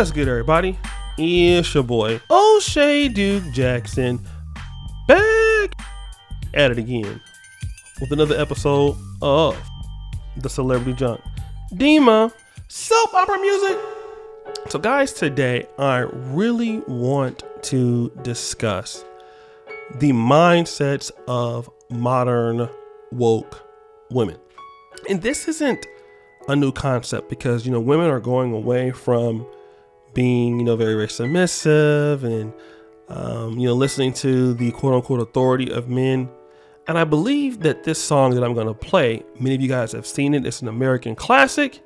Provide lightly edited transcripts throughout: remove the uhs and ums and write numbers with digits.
What's good, everybody? It's your boy O'Shea Duke Jackson, back at it again with another episode of the Celebrity Junk Dima soap opera music. So guys, today I really want to discuss the mindsets of modern woke women. And this isn't a new concept because, women are going away from being, very, very submissive and, listening to the quote unquote authority of men. And I believe that this song that I'm going to play, many of you guys have seen it. It's an American classic.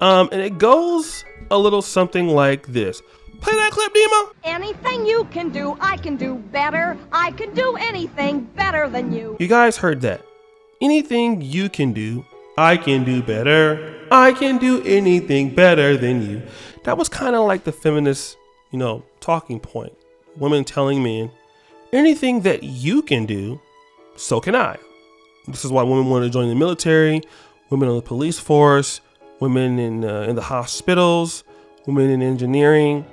And it goes a little something like this. Play that clip, Dima. Anything you can do, I can do better. I can do anything better than you. You guys heard that. Anything you can do, I can do better. I can do anything better than you. That was kind of like the feminist, talking point. Women telling men, anything that you can do, so can I. This is why women want to join the military, women on the police force, women in the hospitals, women in engineering.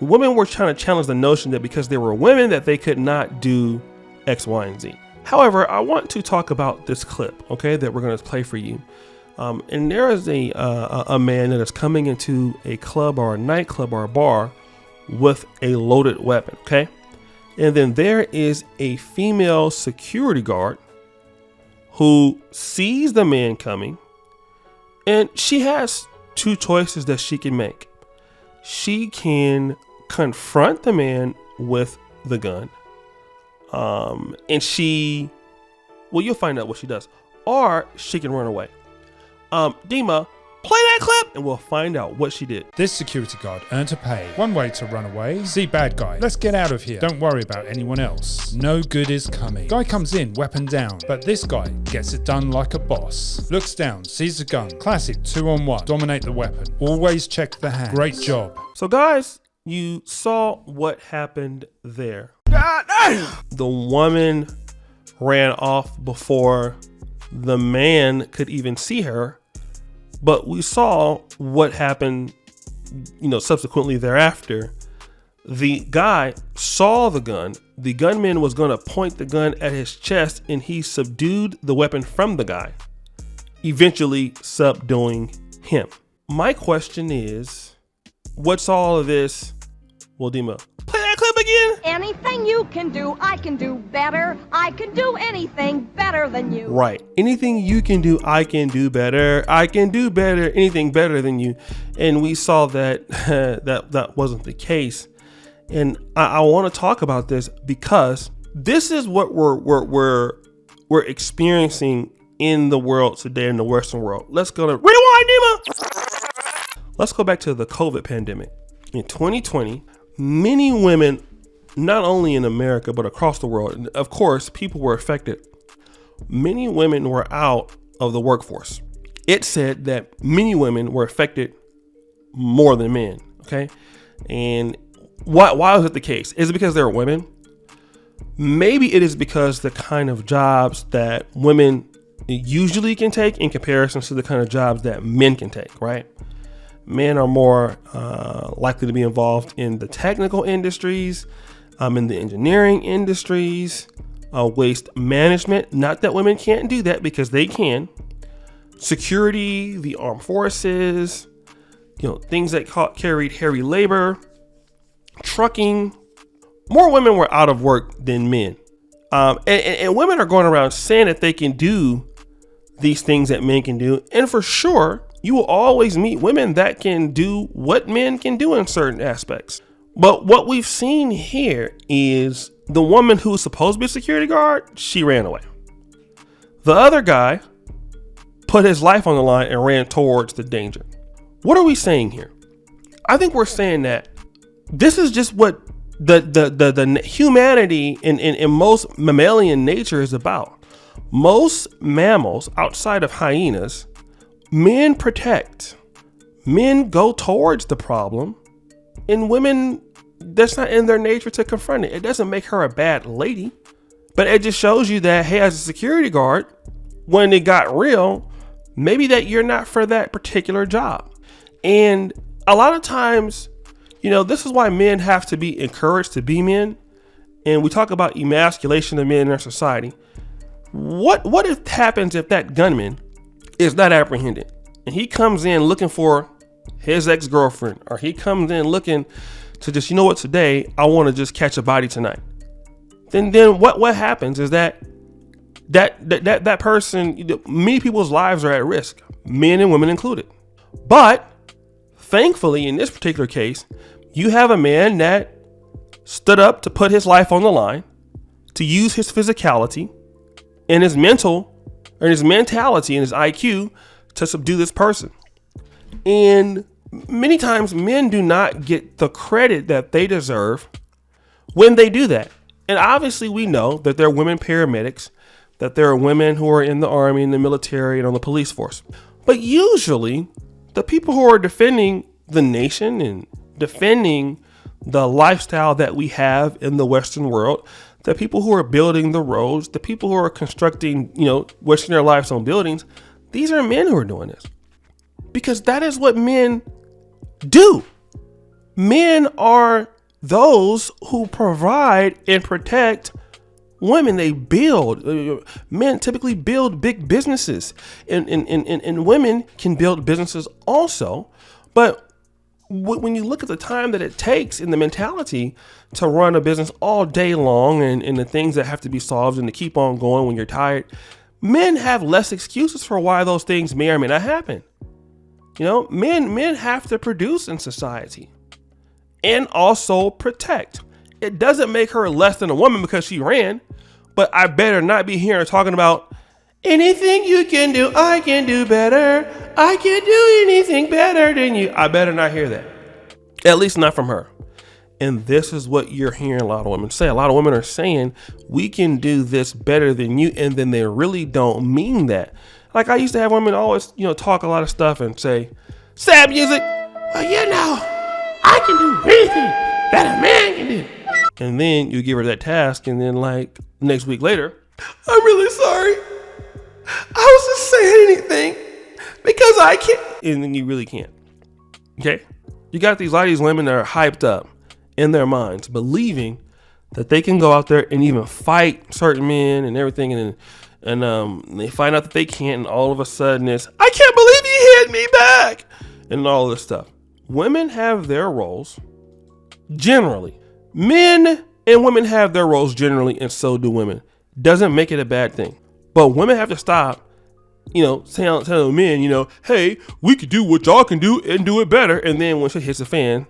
Women were trying to challenge the notion that because they were women that they could not do X, Y, and Z. However, I want to talk about this clip, okay, that we're going to play for you. And there is a man that is coming into a club or a nightclub or a bar with a loaded weapon, okay? And then there is a female security guard who sees the man coming, and she has two choices that she can make. She can confront the man with the gun, and you'll find out what she does, or she can run away. Dima, play that clip and we'll find out what she did. This security guard earned her pay. One way to run away. See bad guy. Let's get out of here. Don't worry about anyone else. No good is coming. Guy comes in, weapon down. But this guy gets it done like a boss. Looks down, sees the gun. Classic 2-on-1. Dominate the weapon. Always check the hand. Great job. So guys, you saw what happened there. God damn! The woman ran off before the man could even see her. But we saw what happened, subsequently thereafter. The guy saw the gun. The gunman was going to point the gun at his chest, and he subdued the weapon from the guy, eventually subduing him. My question is, what's all of this? Well, Dima, play that clip again. Anything you can do, I can do better. I can do anything better than you. Right. Anything you can do, I can do better. I can do better, anything better than you. And we saw that that wasn't the case. And I want to talk about this because this is what we're experiencing in the world today, in the Western world. Let's go to rewind, Dima. Let's go back to the COVID pandemic. In 2020, many women, not only in America, but across the world, and of course, people were affected. Many women were out of the workforce. It said that many women were affected more than men, okay? And why was it the case? Is it because they're women? Maybe it is because the kind of jobs that women usually can take in comparison to the kind of jobs that men can take, right? Men are more likely to be involved in the technical industries, in the engineering industries, waste management. Not that women can't do that, because they can. Security, the armed forces, things that carried heavy labor, trucking. More women were out of work than men. And women are going around saying that they can do these things that men can do. And for sure, you will always meet women that can do what men can do in certain aspects. But what we've seen here is the woman who's supposed to be a security guard, she ran away. The other guy put his life on the line and ran towards the danger. What are we saying here? I think we're saying that this is just what the humanity in most mammalian nature is about. Most mammals outside of hyenas, men protect. Men go towards the problem, and women, that's not in their nature to confront it. It doesn't make her a bad lady, but it just shows you that, hey, as a security guard, when it got real, maybe that you're not for that particular job. And a lot of times This is why men have to be encouraged to be men. And we talk about emasculation of men in our society. What if happens if that gunman is not apprehended and he comes in looking for his ex-girlfriend, or he comes in looking to just, today I want to just catch a body tonight. Then what happens is that person, many people's lives are at risk, men and women included. But thankfully, in this particular case, you have a man that stood up to put his life on the line, to use his physicality and his mentality and his IQ to subdue this person. And many times men do not get the credit that they deserve when they do that. And obviously we know that there are women paramedics, that there are women who are in the army, in the military, and on the police force. But usually the people who are defending the nation and defending the lifestyle that we have in the Western world, the people who are building the roads, the people who are constructing, wasting their lives on buildings, these are men who are doing this. Because that is what men do. Men are those who provide and protect women. They build. Men typically build big businesses, and women can build businesses also. But when you look at the time that it takes and the mentality to run a business all day long, and the things that have to be solved and to keep on going when you're tired, men have less excuses for why those things may or may not happen. Men have to produce in society and also protect. It doesn't make her less than a woman because she ran, but I better not be here talking about anything you can do, I can do better. I can do anything better than you. I better not hear that. At least not from her. And this is what you're hearing a lot of women say. A lot of women are saying, we can do this better than you. And then they really don't mean that. Like I used to have women always, talk a lot of stuff and say, sad music. Well, I can do anything that a man can do. And then you give her that task. And then like next week later, I'm really sorry. I was just saying anything because I can't. And then you really can't. Okay. You got a lot of these women that are hyped up in their minds, believing that they can go out there and even fight certain men and everything. And they find out that they can't. And all of a sudden it's, I can't believe you hit me back. And all this stuff. Women have their roles generally. Men and women have their roles generally, and so do women. Doesn't make it a bad thing. But women have to stop, telling men, hey, we could do what y'all can do and do it better. And then when shit hits the fan,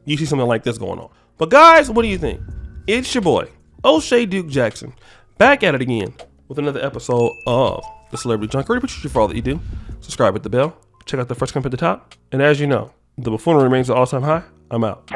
you see something like this going on. But guys, what do you think? It's your boy, O'Shea Duke Jackson, back at it again with another episode of The Celebrity Junk. Really appreciate you for all that you do. Subscribe, hit the bell. Check out the first comment at the top. And as you know, the buffoonery remains at all-time high. I'm out.